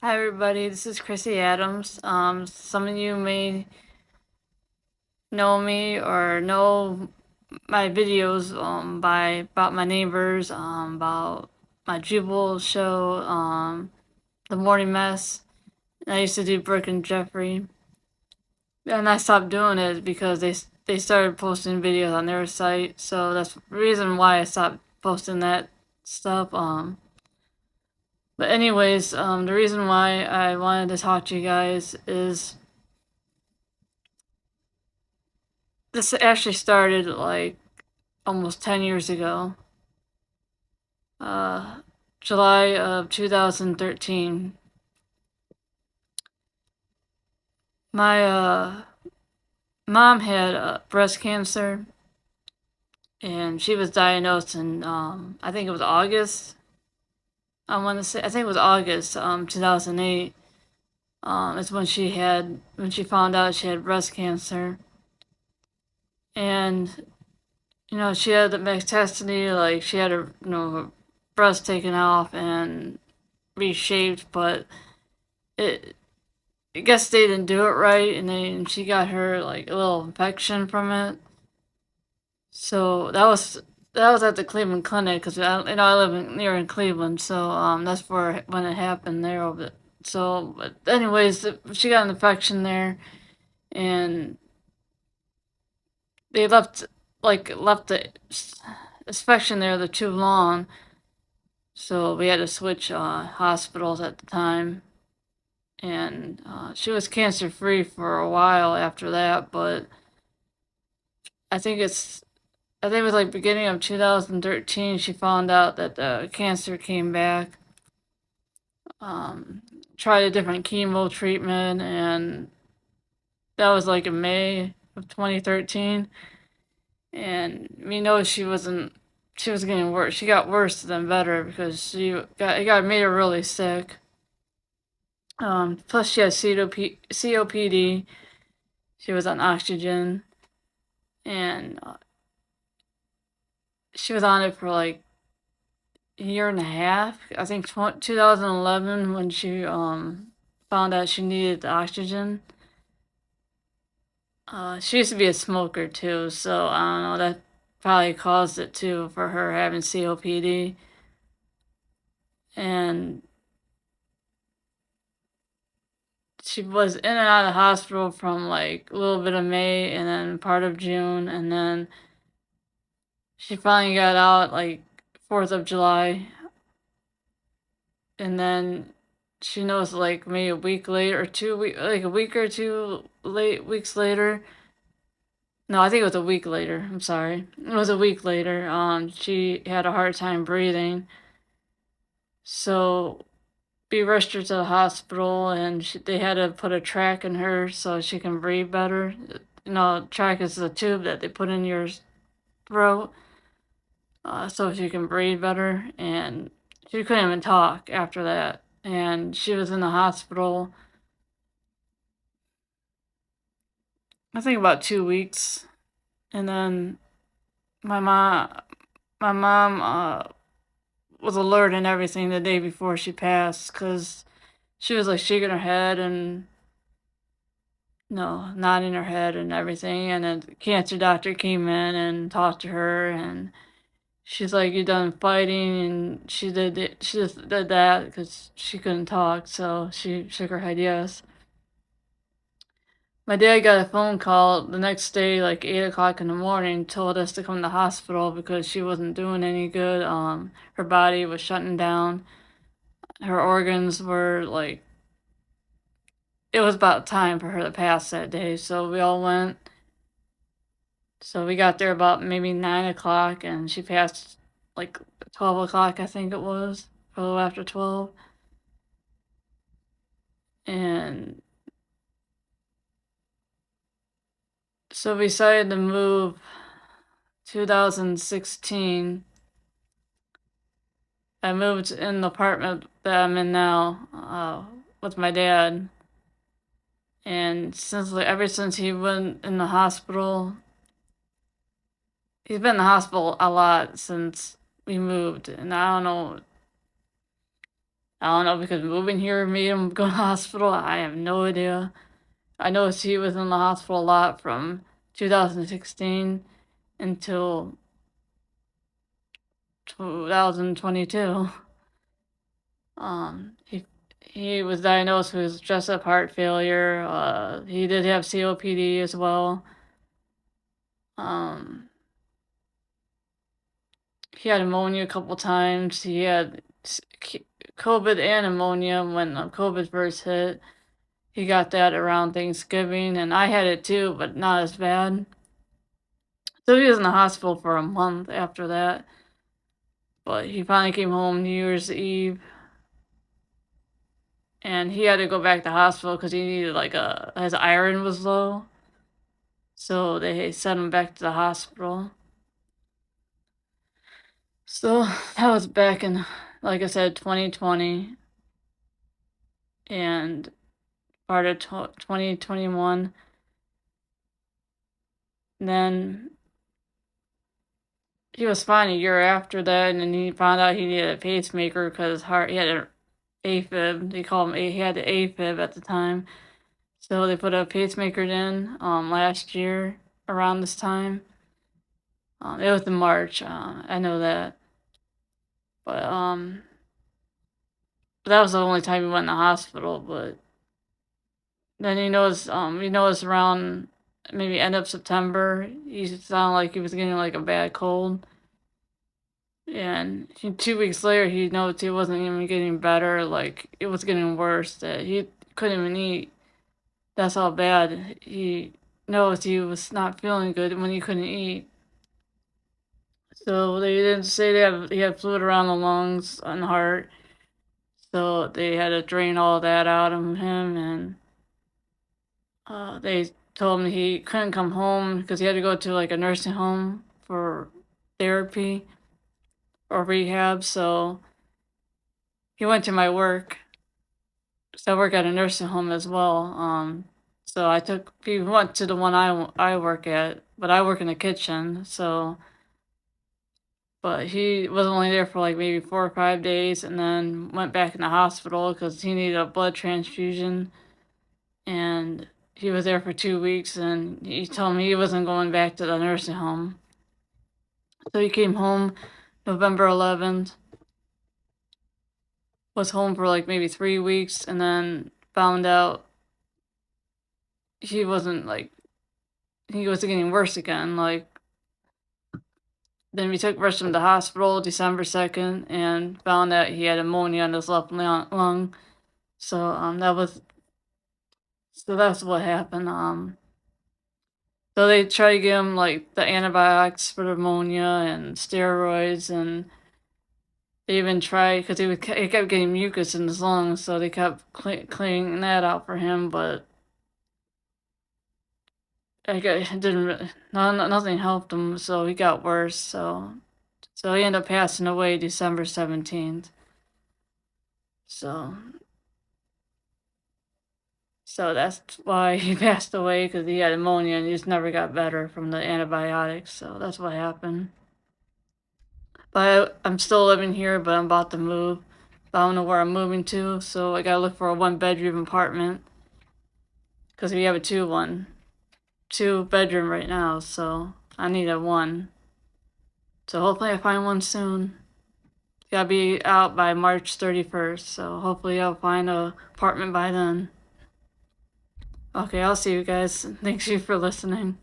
Hi everybody, this is Chrissy Adams. Some of you may know me or know my videos by about my neighbors, about my Jubal show, The Morning Mess. I used to do Brooke and Jeffrey, and I stopped doing it because they started posting videos on their site. So that's the reason why I stopped posting that stuff. But anyways, the reason why I wanted to talk to you guys is this actually started like almost 10 years ago. Uh, July of 2013. My mom had breast cancer, and she was diagnosed in I think it was August. I think it was August 2008. Is when she found out she had breast cancer, and she had the mastectomy, like she had her breast taken off and reshaped, but it I guess they didn't do it right, and then she got her like a little infection from it. So that was at the Cleveland Clinic because I live near in Cleveland, so that's where when it happened there. So, but anyways, she got an infection there, and they left the inspection there too long, so we had to switch hospitals at the time. And she was cancer free for a while after that, but I think it's I think it was like beginning of 2013 she found out that the cancer came back. Um, Tried a different chemo treatment, and that was like in May of 2013. And we know she was getting worse. She got worse than better because it got made her really sick. Plus she had COPD. She was on oxygen, and she was on it for like a year and a half. I think 2011 when she found out she needed the oxygen. She used to be a smoker too, so I don't know, that probably caused it too for her having COPD. And she was in and out of the hospital from like a little bit of May and then part of June, and then she finally got out like 4th of July. And then she knows like maybe a week later or like a week or two weeks later. No, I think it was a week later. I'm sorry. It was a week later. She had a hard time breathing. So we rushed her to the hospital, and they had to put a track in her so she can breathe better. Track is the tube that they put in your throat, so she can breathe better. And she couldn't even talk after that. And she was in the hospital, I think about 2 weeks. And then my mom, my mom was alert and everything the day before she passed because she was like shaking her head and no, nodding her head and everything. And then the cancer doctor came in and talked to her, and she's like, "You done fighting?" And she did it. She just did that because she couldn't talk, so she shook her head yes. My dad got a phone call the next day, like 8 o'clock in the morning, told us to come to the hospital because she wasn't doing any good. Her body was shutting down. Her organs were like, it was about time for her to pass that day. So we all went. So we got there about maybe 9 o'clock, and she passed like 12 o'clock, I think it was, a little after 12. And so we decided to move 2016. I moved in the apartment that I'm in now with my dad. And ever since he went in the hospital, he's been in the hospital a lot since we moved. And I don't know, I don't know because moving here made him go to the hospital. I have no idea. I noticed he was in the hospital a lot from 2016 until 2022. He was diagnosed with congestive heart failure. He did have COPD as well. He had pneumonia a couple times. He had COVID and pneumonia when COVID first hit. He got that around Thanksgiving, and I had it too, but not as bad. So he was in the hospital for a month after that. But he finally came home New Year's Eve. And he had to go back to the hospital because he needed his iron was low. So they sent him back to the hospital. So that was back in, like I said, 2020 and part of 2021. Then he was fine a year after that, and then he found out he needed a pacemaker because his heart, he had an AFib. They call him, he had the AFib at the time. So they put a pacemaker in last year around this time. It was in March. I know that. But that was the only time he went in the hospital. But then he noticed around maybe end of September, he sounded like he was getting like a bad cold. And 2 weeks later, he noticed he wasn't even getting better. Like it was getting worse. That he couldn't even eat. That's how bad he noticed he was not feeling good when he couldn't eat. So they didn't say he had fluid around the lungs and heart. So they had to drain all that out of him, and they told him he couldn't come home because he had to go to like a nursing home for therapy or rehab. So he went to my work. So I work at a nursing home as well. So he went to the one I work at, but I work in the kitchen. So, but he was only there for like maybe 4 or 5 days, and then went back in the hospital because he needed a blood transfusion. And he was there for 2 weeks, and he told me he wasn't going back to the nursing home. So he came home November 11th, was home for like maybe 3 weeks, and then found out he wasn't he was getting worse again. Then we took rushed him to the hospital December 2nd and found out he had pneumonia in his left lung. So that's what happened. So they tried to give him like the antibiotics for pneumonia and steroids, and they even tried because he kept getting mucus in his lungs, so they kept cleaning that out for him. But it didn't really, nothing helped him, so he got worse. So he ended up passing away December 17th. So that's why he passed away, because he had pneumonia and he just never got better from the antibiotics. So that's what happened. But I'm still living here, but I'm about to move. But I don't know where I'm moving to, so I gotta look for a 1-bedroom apartment. Because we have a 2-bedroom right now, so I need a 1. So hopefully I find one soon. Gotta be out by March 31st, so hopefully I'll find an apartment by then. Okay, I'll see you guys. Thanks you for listening.